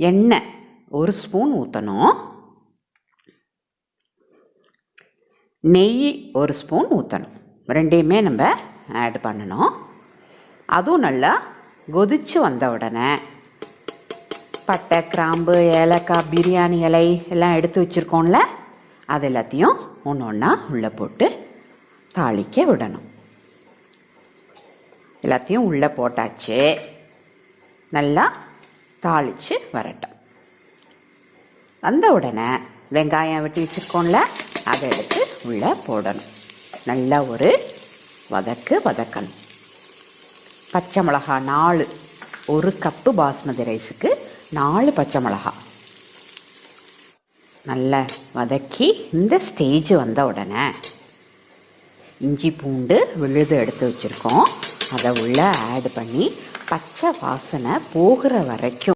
எண்ணெய் 1 ஸ்பூன் ஊற்றணும். நெய் 1 ஸ்பூன் ஊற்றணும். ரெண்டையுமே நம்ம ஆட் பண்ணணும். அதுவும் நல்லா கொதித்து வந்த உடனே பட்டை, கிராம்பு, ஏலக்காய், பிரியாணி இலை எல்லாம் எடுத்து வச்சுருக்கோம்ல, அது எல்லாத்தையும் ஒன்று ஒன்றா உள்ளே போட்டு தாளிக்க விடணும். எல்லாத்தையும் உள்ளே போட்டாச்சு. நல்லா தாளித்து வரட்டும். வந்த உடனே வெங்காயம் வெட்டி வச்சுருக்கோம்ல, அதை எடுத்து உள்ளே போடணும். நல்லா ஒரு வதக்கணும். பச்சை மிளகா 4, 1 கப்பு பாஸ்மதி ரைஸுக்கு 4 பச்சை மிளகா நல்லா வதக்கி இந்த ஸ்டேஜ் வந்த உடனே இஞ்சி பூண்டு விழுது எடுத்து வச்சுருக்கோம், அதை உள்ளே ஆட் பண்ணி பச்சை வாசனை போகிற வரைக்கும்